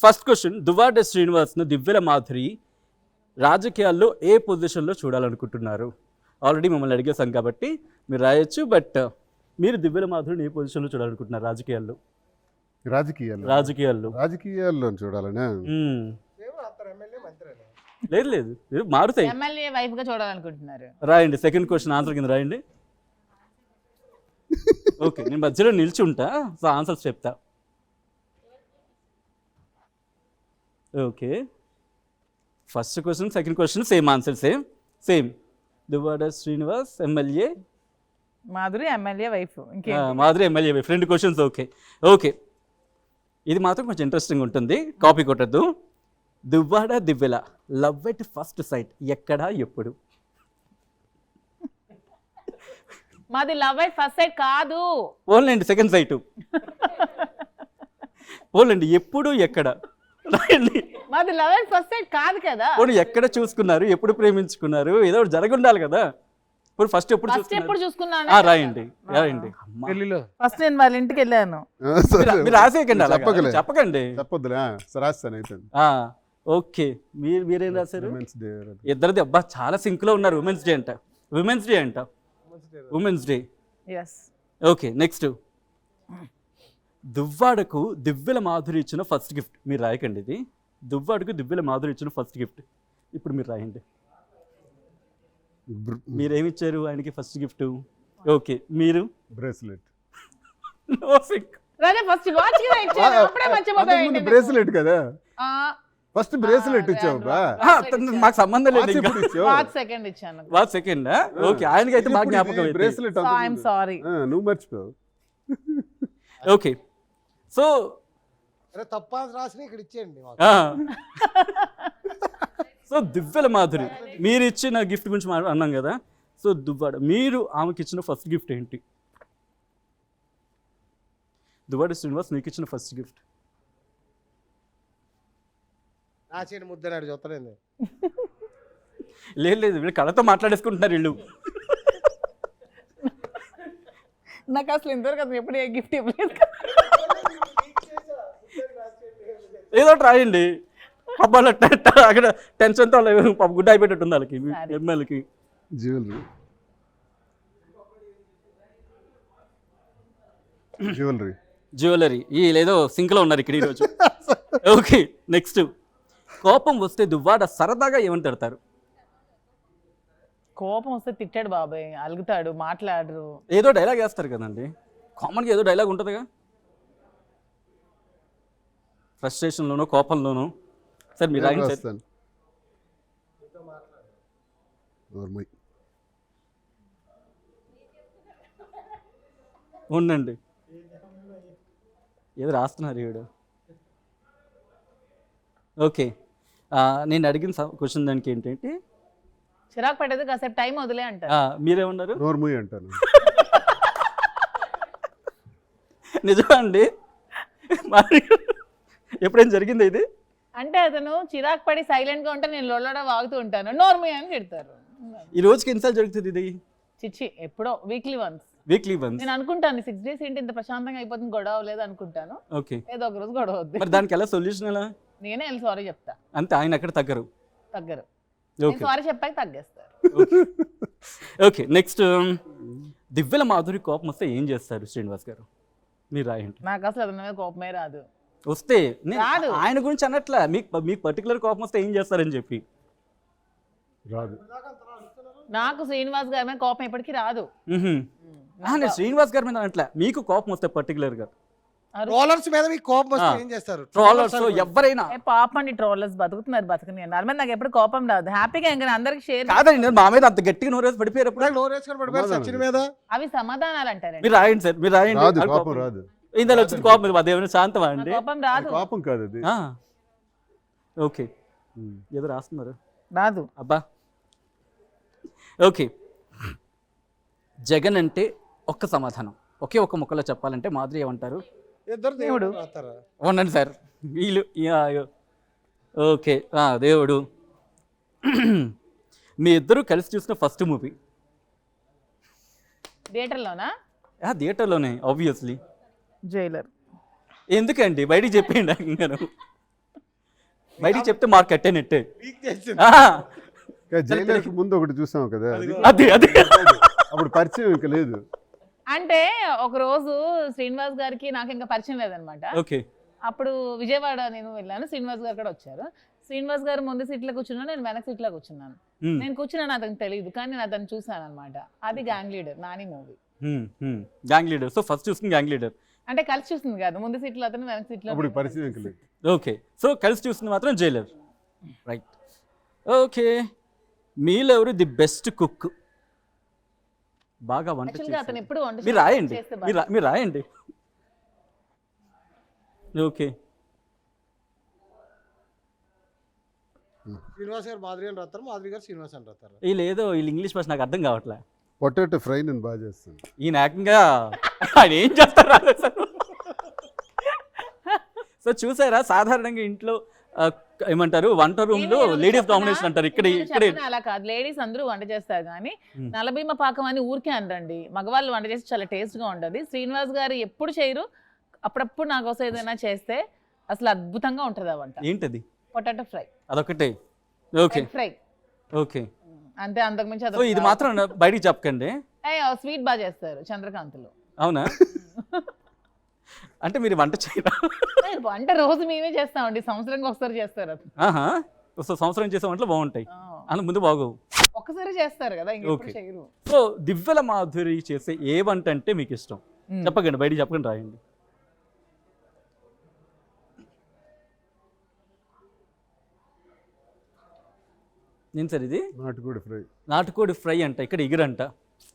First question, Duvvada శ్రీనివాస్ను దివ్యల Madhuri రాజకీయాల్లో ఏ పొజిషన్లో చూడాలనుకుంటున్నారు? ఆల్రెడీ మిమ్మల్ని అడిగేశాం కాబట్టి మీరు రాయొచ్చు, బట్ మీరు దివ్యల మాధురిని ఏ పొజిషన్లో చూడాలనుకుంటున్నారు రాజకీయాల్లో? రాజకీయాల్లో చూడాలనే. లేదు లేదు, మీరు మారుతాయి. ఎమ్మెల్యే వైఫ్ గా చూడాలనుకుంటున్నారు. రాయండి, సెకండ్ క్వశ్చన్ ఆన్సర్ కింద రాయండి. ఓకే, నేను మధ్యలో నిలిచి ఉంటా, సో ఆన్సర్స్ చెప్తా. Okay, first question second question same answer, same. Duvvada Srinivas MLA, Madhuri MLA wife. Madhuri MLA wife. రెండు క్వశ్చన్స్. ఓకే, ఇది మాత్రం కొంచెం ఇంట్రెస్టింగ్ ఉంటుంది, కాపీ కొట్టద్దు. Duvvada Divvala love at first sight ఎక్కడ ఎప్పుడు? మాది లవ్ ఎట్ ఫస్ట్ సైట్ కాదు, ఓన్లండి సెకండ్ సైట్. ఓన్లండి ఎప్పుడు ఎక్కడ రాయండి. మాది లవ్ ఎట్ ఫస్ట్ సైట్ కాదు కదా. పోనీ ఎక్కడ చూసుకున్నారు, ఎప్పుడు ప్రేమించుకున్నారు, ఏదో ఒకటి జరిగి ఉండాలి కదా. ఇప్పుడు ఫస్ట్ ఎప్పుడు చూసుకున్నాను? రాయండి. ఫస్ట్ నేను వాళ్ళ ఇంటికి వెళ్ళాను. మీరు రాసేయకండి, చెప్పకండి. చెప్పొద్దులే, రాస్తాను. ఓకే, మీరేం రాశారు? ఇద్దరిది అబ్బా చాలా సింక్ లో ఉన్నారు. ఉమెన్స్ డే అంట. Women's day. Okay, next. దువ్వాడకు దివ్యల మాధురి ఇచ్చిన ఫస్ట్ గిఫ్ట్. మీరు రాయకండి ఇది. దువ్వాడకు దివ్యల మాధురి ఇచ్చిన ఫస్ట్ గిఫ్ట్ ఇప్పుడు మీరు రాయండి. మీరేమిచ్చారు ఆయనకి ఫస్ట్ గిఫ్ట్? ఓకే, మీరు? బ్రేస్లెట్. బ్రేస్లెట్ కదా, ఫస్ట్ బ్రేస్లెట్ ఇచ్చావు. మాకు సంబంధం లేదు. సెకండ్. ఓకే, ఆయనకైతే మాకు జ్ఞాపకం. బ్రేస్లెట్ నువ్వు మర్చిపోయావు. ఓకే, సో తప్ప రాసి ఇక్కడ ఇచ్చేయండి. సో దివ్యల మాధురి మీరు ఇచ్చిన గిఫ్ట్ గురించి అన్నాం కదా. సో దువ్వాడ, మీరు ఆమెకి ఇచ్చిన ఫస్ట్ గిఫ్ట్ ఏంటి? దువ్వాడ శ్రీనివాస్ మీకు ఇచ్చిన ఫస్ట్ గిఫ్ట్? నా చేతి ముద్దనాడు చూస్తలేదు. లేదు వీళ్ళు కళతో మాట్లాడేసుకుంటున్నారు వీళ్ళు. నాకు అసలు ఇంతవరకు ఎప్పుడు ఏ గిఫ్ట్ ఇవ్వలేదు. ఏదో రాయండి. అబ్బాయి అక్కడ టెన్షన్తో గుడ్ అయిపోయేటట్టు ఉంది వాళ్ళకి, ఎమ్మెల్యేకి. జ్యువెలరీ. ఈ లేదో సింక్లో ఉన్నారు ఇక్కడ ఈరోజు. Okay, next. కోపం వస్తే దువ్వాడ సరదాగా ఏమని తిడతారు? కోపం వస్తే తిట్టాడు బాబాయ్, అలుగుతాడు, మాట్లాడరు. ఏదో డైలాగ్ వేస్తారు కదండి, కామన్గా ఏదో డైలాగ్ ఉంటుందిగా, ఫ్రస్ట్రేషన్లోనో కోపంలోనో. సార్ మీరు రాయండి సార్. ఉండండి, ఏదో రాస్తున్నారు ఈవిడ. ఓకే, నేను అడిగిన క్వశ్చన్ దానికి ఏంటంటే చిరాకు పట్టేది కాసేపు టైం వదిలే అంటారు. మీరేమన్నారు? నోర్ముయ్ అంటాను. నిజమా అండి? మరి ఎప్పుడైనా జరిగింది ఇది? అంటే అతను చిరాకు పడి సైలెంట్ గా ఉంటే నేను లొల్లడా వాగుతూ ఉంటాను, నోర్మీ అని తిడతారు. ఈ రోజుకి ఎన్నిసార్లు జరుగుతుంది ఇది? చిచ్చి, ఎప్పుడో వీక్లీ వన్స్. నేను అనుకుంటాను 6 days ఏంటి ఇంత ప్రశాంతంగా అయిపోతుంది, గొడవ లేదు అనుకుంటాను. ఓకే, ఏదో ఒక రోజు గొడవ వద్దు. మరి దానికి ఎలా సొల్యూషన్ ఎలా? నేనే వెళ్ళి సారీ చెప్తా. అంతే, ఆయన అక్కడ తగ్గరు. సారీ చెప్పాక తగ్గేస్తారు. Okay, next. దివ్యల మాధురి కోపం వస్తే ఏం చేస్తారు శ్రీనివాస్ గారు? మీరు రాయండి. నాకు అసలు అతని మీద కోపమే రాదు. వస్తే ఆయన గురించి అన్నట్లా, మీకు పర్టికులర్ కోపం వస్తే ఏం చేస్తారని చెప్పి. రాదు. నాకు శ్రీనివాస్ గారి మీద కోపం ఎప్పటికీ రాదు. నేను శ్రీనివాస్ గారి మీద అట్లా, మీకు కోపం వస్తే పర్టికులర్ గా ట్రోలర్స్ మీద మీకు కోపం వస్తే ఏం చేస్తారు? ట్రోలర్స్ ఎవరైనా పాపండి, ట్రోలర్స్ బతుకుతున్నారు, బతుకుని. నాకు ఎప్పుడు కోపం రాదు, హ్యాపీగా ఇంకా అందరికి షేర్. కాదండి, మా మీద అంత గట్టిగా నోరేసి పడిపోయారు. సచిన్ మీద అవి సమాధానాలు అంటారు. మీరు రాయండి సార్, మీరు రాయండి. కోపం రాదు. ఇందులో వచ్చిన కోపం అదేమైనా శాంతమా అండి? కోపం రాదు. కోపం కాదు అది. ఓకే, ఏదో రాస్తున్నారు. రాదు అబ్బా. ఓకే, జగన్ అంటే ఒక్క సమాధానం, ఒకే ఒక్క ముక్కలో చెప్పాలంటే మాధురి ఏమంటారు? దేవుడు. ఉండండి సార్, వీళ్ళు. ఓకే, దేవుడు. మీ ఇద్దరు కలిసి చూసిన ఫస్ట్ మూవీ? థియేటర్లోనా? థియేటర్లోనే ఆబ్వియస్లీ. జైలర్. ఎందుకండి బయటికి చెప్పేయండి. బయటికి చెప్తే మార్క్ కట్టే నెట్టే లీక్ చేసింది. జైలర్కి ముందు ఒకటి చూసాం కదా అది అది అప్పుడు పరిచయం ఇంకా లేదు. అంటే ఒక రోజు శ్రీనివాస్ గారికి నాకు ఇంకా పరిచయం లేదనమాట. ఓకే అప్పుడు విజయవాడ నేను వెళ్ళాను, శ్రీనివాస్ గారు కూడా వచ్చారు. శ్రీనివాస్ గారు ముందు సీట్లో కూర్చున్నాను, నేను వెనక సీట్లో కూర్చున్నాను. నేను కూర్చున్నాను అతనికి తెలియదు, కానీ నేను అతను చూసాను అనమాట. అది gang leader, Nani movie. Gang leader. So first చూసింది గ్యాంగ్ లీడర్. అంటే కలిసి చూస్తుంది కాదు, ముందు సీట్లో అతను వెనక సీట్లో అప్పుడు పరిచయం ఇంకా లేదు. ఓకే సో కలిసి చూస్తుంది మాత్రం జైలర్. రైట్. ఓకే, మీలో ఎవరు ది బెస్ట్ కుక్? బాగా వంట యాక్చువల్గా అతను చేసేది. ఎప్పుడు వంట మీరు రాయండి, చేస్తే మీరు రాయండి. ఓకే శ్రీనివాస్ గారు మాధురి అని రాస్తారు, మాధురి గారు శ్రీనివాస్ అని రాస్తారు. వీళ్ళు ఇంగ్లీష్ భాష నాకు అర్థం కావట్లే. పొటాటో ఫ్రై నేను బాగా చేస్తాను. ఈయన ఏకంగా ఆయన ఏం చేస్తారు రాలేదు. సో చూసారా, సాధారణంగా ఇంట్లో ఏమంటారు వంట రూమ్ లో లేడీస్ డామినేషన్ అంటారు. ఇక్కడ అలా కాదు, లేడీస్ అందరూ వంట చేస్తారు కానీ నలభీమ పాకం అని ఊరికే అనరండి. మగవాళ్ళు వంట చేసి చాలా టేస్ట్ గా ఉంటది. శ్రీనివాస్ గారు ఎప్పుడు చేయరు, అప్పుడప్పుడు నా కోసం ఏదైనా చేస్తే అసలు అద్భుతంగా ఉంటది ఆ వంట. ఏంటది? Potato fry. అదొకటే. Okay fry. ఓకే. అంతే, అంతకుమించి సో ఇది మాత్రం బయటికి చెప్పకండి. స్వీట్ బాగా చేస్తారు చంద్రకాంత్లో. అవునా? అంటే మీరు వంట చేయరా? వంట రోజు మేమే చేస్తామండి, సంవత్సరంకి ఒకసారి చేస్తారు. ఆహా, సో సంవత్సరం చేసే వంటలు బాగుంటాయి, అన్న ముందు బాగోవు. ఒక్కసారి చేస్తారు కదా, ఇంకెప్పుడు చేయరు. సో దివ్యల మాధురి చేసే ఏ వంట అంటే మీకు ఇష్టం? చెప్పకండి, బయటికి చెప్పకండి, రాయండి. నేను సార్ ఇది నాటుకోడి ఫ్రై. నాటుకోడి ఫ్రై అంట, ఇక్కడ ఇగురంట.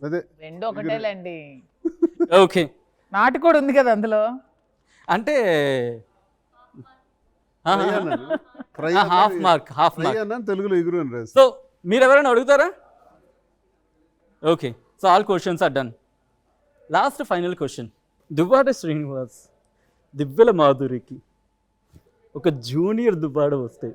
అదే రెండు ఒకటేలేండి. ఓకే, నాటుకోడి ఉంది కదా అందులో. అంటే ఫ్రై హాఫ్ మార్క్ అన్నాను, తెలుగులో ఎగురు అని రాసి. సో మీరు ఎవరైనా అడుగుతారా? Okay, so all questions are done. Last final question. Duvvada Srinivas Divvala మాధురికి ఒక జూనియర్ దువ్వాడ వస్తే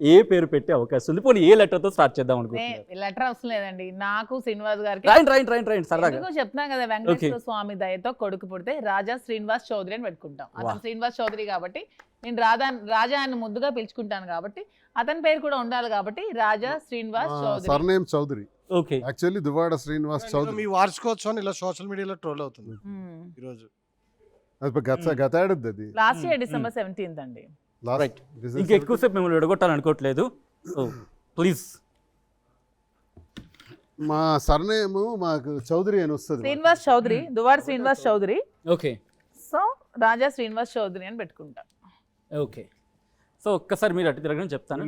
ఏ పేరు పెట్టే అవకాశం ఉంది? పోనీ ఏ లెటర్తో స్టార్ట్ చేద్దాం అనుకుంటున్నారు? లెటర్ అవసరం లేదండి, నాకు శ్రీనివాస్ గారికి రాయండి సరదాగా. చెప్తున్నాను కదా, వెంకటేశ్వర స్వామి దయతో కొడుకు పుడితే రాజా శ్రీనివాస్ చౌదరి అని పెట్టుకుంటాం. అతను శ్రీనివాస్ చౌదరి కాబట్టి నేను రాజా ఆయన ముద్దుగా పిలుచుకుంటాను కాబట్టి అతని పేరు కూడా ఉండాలి కాబట్టి Raja Srinivas Chowdary. Surname Chowdary. Okay, actually Duvvada Srinivas Chowdary. మీ వార్షికోత్సవం ఇలా సోషల్ మీడియాలో ట్రోల్ అవుతుంది ఈరోజు. అది గత ఏడాది అది. లాస్ట్ ఇయర్ December 17th అండి. ఇంకా ఎక్కువసేపు మిమ్మల్ని విడగొట్టాలని అనుకోవట్లేదు, ప్లీజ్. మా సర్నేమ్ మాకు చౌదరి అని వస్తుంది. శ్రీనివాస్ చౌదరి, దువ్వాడ శ్రీనివాస్ చౌదరి. ఓకే, సో రాజా శ్రీనివాస్ చౌదరి అని పెట్టుకుంటా. ఓకే. సో ఒక్కసారి మీరు అటు తిరగని చెప్తాను.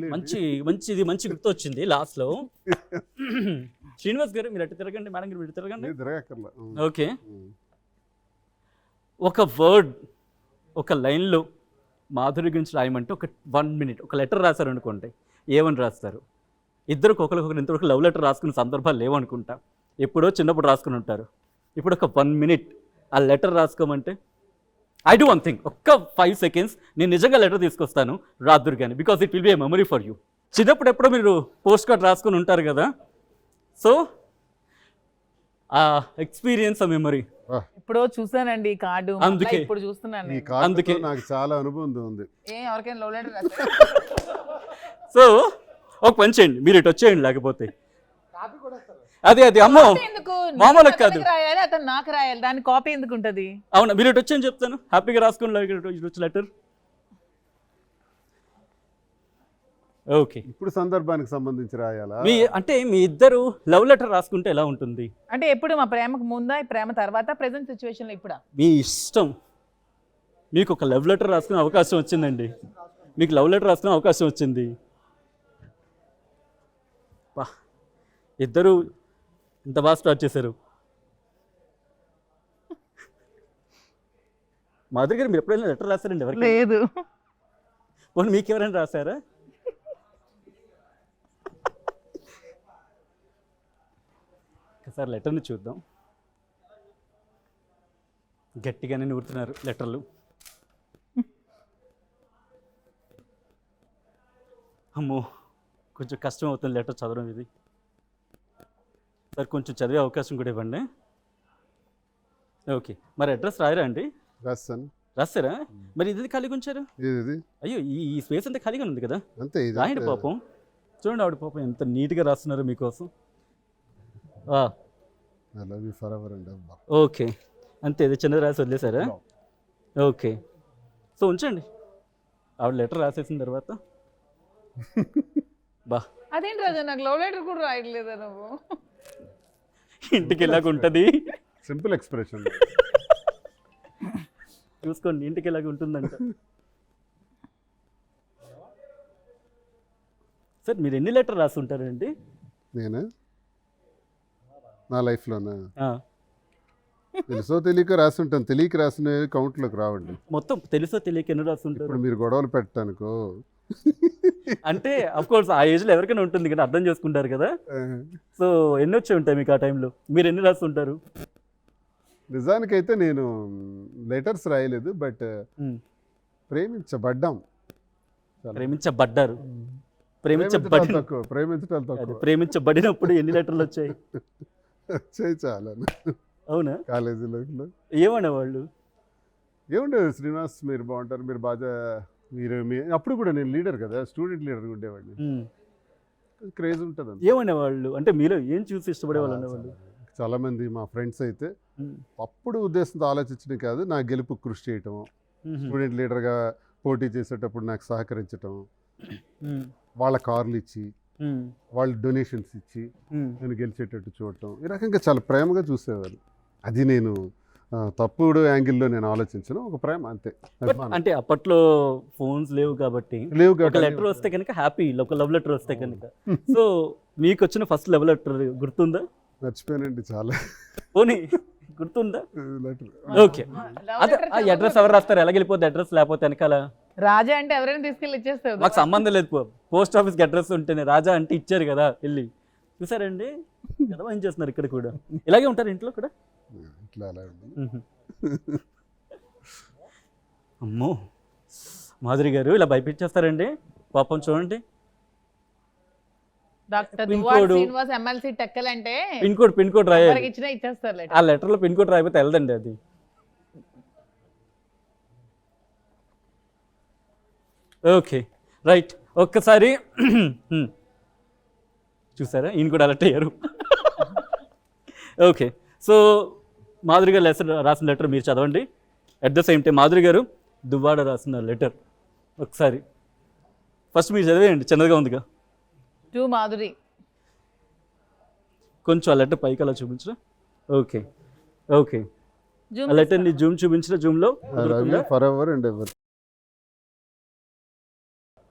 మంచి గుర్తు వచ్చింది లాస్ట్లో. శ్రీనివాస్ గారు మీరు అటు తిరగండి, మేడం గారు ఇటు తిరగండి. ఓకే, ఒక వర్డ్, ఒక లైన్లో మాధురి గురించి రాయమంటే ఒక 1 minute ఒక లెటర్ రాశారు అనుకోండి, ఏమని రాస్తారు? ఇద్దరికి ఒకరికొకరు ఇంతవరకు లవ్ లెటర్ రాసుకునే సందర్భాలు లేవనుకుంటా, ఎప్పుడో చిన్నప్పుడు రాసుకుని ఉంటారు. ఇప్పుడు ఒక 1 minute ఆ లెటర్ రాసుకోమంటే ఐ డూ వన్ థింగ్, ఒక్క 5 seconds నేను నిజంగా లెటర్ తీసుకొస్తాను రాదురు కానీ, because it will be a memory for you. చిన్నప్పుడు ఎప్పుడో మీరు పోస్ట్ కార్డ్ రాసుకుని ఉంటారు కదా, సో ఆ ఎక్స్పీరియన్స్, ఆ మెమరీ. ఇప్పుడు చూసానండి కార్డు, అందుకే ఇప్పుడు చూస్తున్నాను. అందుకే నాకు చాలా అనుభవం ఉంది. ఎవరికైనా లవ్ లెటర్ రాస్తారు. సో ఒక పని చేయండి, మీరు ఇటు వచ్చేయండి, లేకపోతే అదే అమ్మో మామూలు కాదు, రాయాలి అతను నాకు రాయాలి, దాని కాపీ ఎందుకు ఉంటది? అవునా, మీరు ఇటు వచ్చేయని చెప్తాను, హ్యాపీగా రాసుకోండి లెటర్. ఓకే, ఇప్పుడు సందర్భానికి సంబంధించి రాయాలా? మీ ఇద్దరు లవ్ లెటర్ రాసుకుంటే ఎలా ఉంటుంది? అంటే ఎప్పుడు మా ప్రేమకు ముందా, ప్రేమ తర్వాత, ప్రెసెంట్ సిచ్యువేషన్ లో ఇప్పుడా? మీ ఇష్టం. మీకు ఒక లవ్ లెటర్ రాసుకునే అవకాశం వచ్చిందండి, మీకు లవ్ లెటర్ రాసుకునే అవకాశం వచ్చింది. ఇద్దరు ఇంత బాగా స్టార్ట్ చేశారు. మాధురి గారు మీరు ఎప్పుడైనా లెటర్ రాశారండి ఎవరికి? లేదు. పోనీ మీకు ఎవరైనా రాశారా? ఒకసారి లెటర్ని చూద్దాం. గట్టిగానే నూరుతున్నారు లెటర్లు. అమ్మో, కొంచెం కష్టం అవుతుంది లెటర్ చదవడం. ఇది సార్ కొంచెం చదివే అవకాశం కూడా ఇవ్వండి. ఓకే, మరి అడ్రస్ రాయరా అండి? రాస్తాను. రాస్తారా? మరి ఇది ఖాళీగా ఉంచారు? ఇది అయ్యో ఈ స్పేస్ అంతా ఖాళీగా ఉంది కదా, అంతే ఇది రాయండి పాపం. చూడండి ఆవిడ పాపం ఎంత నీట్గా రాస్తున్నారు మీకోసం. I love you for ever అండి. ఓకే, అంతే, ఇది చిన్నది రాసి వదిలేసారా? ఓకే, సో ఉంచండి. ఆవిడ లెటర్ రాసేసిన తర్వాత బా అదేంటి రాజా, నాకు లవ్ లెటర్ కూడా రాయట్లేదా నువ్వు? ఇంటికి ఇలాగ ఉంటుంది, సింపుల్ ఎక్స్ప్రెషన్. చూసుకోండి ఇంటికి ఇలాగ ఉంటుందంట. సార్ మీరు ఎన్ని లెటర్ రాస్తుంటారండి? నేను నా లైఫ్లోనా తెలుసో తెలియక రాస్తుంటాను. తెలియక రాసిన కౌంట్లోకి రావండి. మొత్తం తెలుసో తెలియక ఎన్ని రాస్తుంటారు? ఇప్పుడు మీరు గొడవలు పెట్టడానికో అంటే అఫ్ కోర్స్ ఆ ఏజ్లో ఎవరికైనా ఉంటుంది కదా, అర్థం చేసుకుంటారు కదా. సో ఎన్ని వచ్చి ఉంటాయి మీకు ఆ టైంలో? మీరు ఎన్ని రాస్తుంటారు? నిజానికైతే నేను లెటర్స్ రాయలేదు, బట్ ప్రేమించబడ్డాం. ప్రేమించబడ్డారు, ప్రేమించడం తక్కువ, ప్రేమించడం తక్కువ. ప్రేమించబడినప్పుడు ఎన్ని లెటర్లు వచ్చాయి? వచ్చాయి చాలా. అవునా? కాలేజీలో ఏమన్నా వాళ్ళు ఏముండేది, శ్రీనివాస్ మీరు బాగుంటారు, మీరు బాగా అప్పుడు కూడా నేను లీడర్ కదా, స్టూడెంట్ లీడర్ ఉండేవాడిని. క్రేజ్ ఉంటుంది. ఏమన్నా వాళ్ళు అంటే మీలో ఏం చూసి ఇష్టపడే వాళ్ళు అనేవాళ్ళు? చాలా మంది మా ఫ్రెండ్స్ అయితే అప్పుడు ఉద్దేశంతో ఆలోచించడం కాదు, నా గెలుపు కృషి చేయటం, స్టూడెంట్ లీడర్గా పోటీ చేసేటప్పుడు నాకు సహకరించటం, వాళ్ళ కార్లు ఇచ్చి వాళ్ళు డొనేషన్స్ ఇచ్చి నేను గెలిచేటట్టు చూడటం, ఈ రకంగా చాలా ప్రేమగా చూసేవారు. అది నేను తప్పుడు యాంగిల్లో నేను ఆలోచించను, ఒక ప్రేమ అంతే. అంటే అప్పట్లో ఫోన్స్ లేవు కాబట్టి లేవు ఒక లెటర్ వస్తే కనుక హ్యాపీ, ఒక లవ్ లెటర్ వస్తే కనుక. సో మీకు వచ్చిన ఫస్ట్ లవ్ లెటర్ గుర్తుందా? మర్చిపోయానండి చాలా. పోనీ గుర్తుందా? లెటర్ ఓకే, అదే ఆ అడ్రస్ ఎవరు రాస్తారు? ఎలా వెళ్ళిపోద్ది అడ్రస్ లేకపోతే వెనకాల? రాజా అంటే ఎవరైనా తీసుకెళ్ళి ఇచ్చేస్తావు. మాకు సంబంధం లేదు, పోస్ట్ ఆఫీస్కి అడ్రస్ ఉంటేనే. రాజా అంటే ఇచ్చారు కదా వెళ్ళి. చూసారండి ఎలా ఏం చేస్తున్నారు ఇక్కడ కూడా. ఇలాగే ఉంటారు ఇంట్లో కూడా. ఇట్లా అలా ఉంది. అమ్మో మాధురి గారు ఇలా భయపించేస్తారండి పాపం. చూడండి doctor pin Duvvada code. Srinivas MLC టెక్కలంటే పిన్ కోడ్ రాయాలి. ఎవరికి ఇచ్చినా ఇచ్చేస్తారు లెటర్. ఆ లెటర్లో పిన్ కోడ్ రాయిపోతే వెళ్ళదండి అది. ఓకే రైట్, ఒక్కసారి చూసారా ఈయన కూడా అలర్ట్ అయ్యారు. ఓకే, సో మాధురి గారు రాసిన లెటర్ మీరు చదవండి. At the same time Madhuri గారు దువ్వాడ రాసిన లెటర్ ఒకసారి ఫస్ట్ మీరు చదివేయండి, చిన్నదిగా ఉందిగా. టు మాధురి. కొంచెం ఆ లెటర్ పైకి అలా చూపించరా? ఓకే ఓకే, జూమ్ ఆ లెటర్ని జూమ్ చూపించిన జూమ్లో for ever and ever.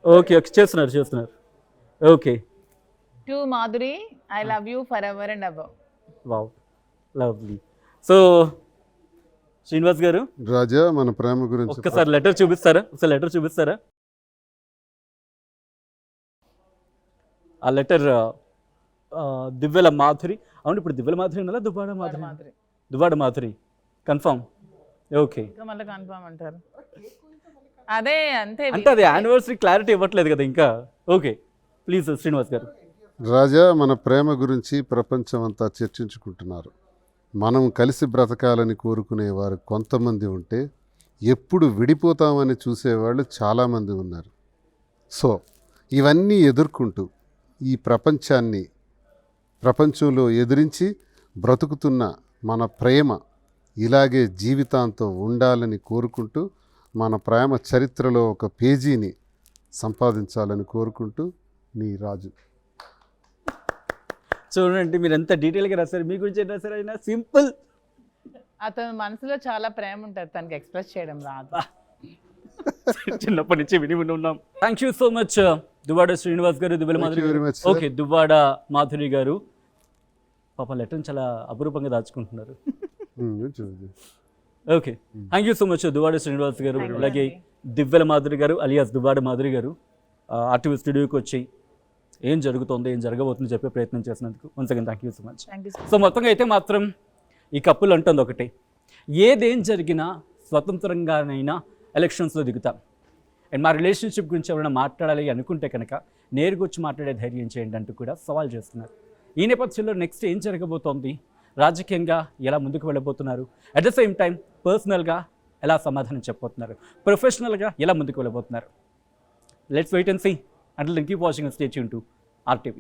Okay okay, చేస్తున్నారు. Okay, to Madhuri, I love you for ever and ever. Wow lovely. So Srinivas garu రాజా మన ప్రేమ గురించి ఒక్కసారి లెటర్ చూపిస్తారా? ఒకసారి లెటర్ చూపిస్తారా? ఆ లెటర్ దివ్యల మాధురి. అవును, ఇప్పుడు దివ్యల మాధురి అనాలా దువ్వాడ మాధురి? మాధురి. దువ్వాడ మాధురి కన్ఫర్మ్. ఓకే, ఇంకా మళ్ళీ కన్ఫర్మ్ అంటారు. అదే అంతే. అంటే అది యానివర్సరీ క్లారిటీ ఇవ్వట్లేదు కదా ఇంకా. Okay please Srinivas garu. రాజా మన ప్రేమ గురించి ప్రపంచం అంతా చర్చించుకుంటున్నారు. మనం కలిసి బ్రతకాలని కోరుకునేవారు కొంతమంది ఉంటే, ఎప్పుడు విడిపోతామని చూసేవాళ్ళు చాలామంది ఉన్నారు. సో ఇవన్నీ ఎదుర్కొంటూ ఈ ప్రపంచంలో ఎదిరించి బ్రతుకుతున్న మన ప్రేమ ఇలాగే జీవితాంతం ఉండాలని కోరుకుంటూ, మన ప్రేమ చరిత్రలో ఒక పేజీని సంపాదించాలని కోరుకుంటూ నీ రాజు. చూడండి మీరు ఎంత డీటెయిల్గా రాశారు. మీ గురించి ఏం రాశారు? అయినా సింపుల్. అతని మనసులో చాలా ప్రేమ ఉంటుంది, తనకి ఎక్స్ప్రెస్ చేయడం రాదు. చిన్నప్పటి నుంచి విని ఉన్నాం. Thank you so much Duvvada Srinivas garu, Duvvela Madhuri very garu. much, sir. Okay, Duvvada Madhuri garu పాప లెటర్ని చాలా అపురూపంగా దాచుకుంటున్నారు. Okay, thank you so much Duvvada Srinivas garu, Thank you. అలాగే దివ్వెల మాధురి గారు అలియాస్ దువ్వాడ మాధురి గారు ఆర్టీవీ స్టూడియోకి వచ్చి ఏం జరుగుతుందో ఏం జరగబోతుందో చెప్పే ప్రయత్నం చేసినందుకు once again thank you so much. Thank you. So మొత్తంగా అయితే మాత్రం ఈ కప్పులు అంటుంది ఒకటే, ఏదేం జరిగినా స్వతంత్రంగానైనా ఎలక్షన్స్లో దిగుతాం. అండ్ మా రిలేషన్షిప్ గురించి ఎవరైనా మాట్లాడాలి అనుకుంటే కనుక నేరుగా వచ్చి మాట్లాడే ధైర్యం చేయండి అంటూ కూడా సవాల్ చేస్తున్నారు. ఈ నేపథ్యంలో నెక్స్ట్ ఏం జరగబోతోంది, రాజకీయంగా ఎలా ముందుకు వెళ్ళబోతున్నారు, అట్ ద సేమ్ టైం పర్సనల్గా ఎలా సమాధానం చెప్పబోతున్నారు, ప్రొఫెషనల్గా ఎలా ముందుకు వెళ్ళబోతున్నారు. Let's wait and see. Until then keep watching and stay tune to RTV.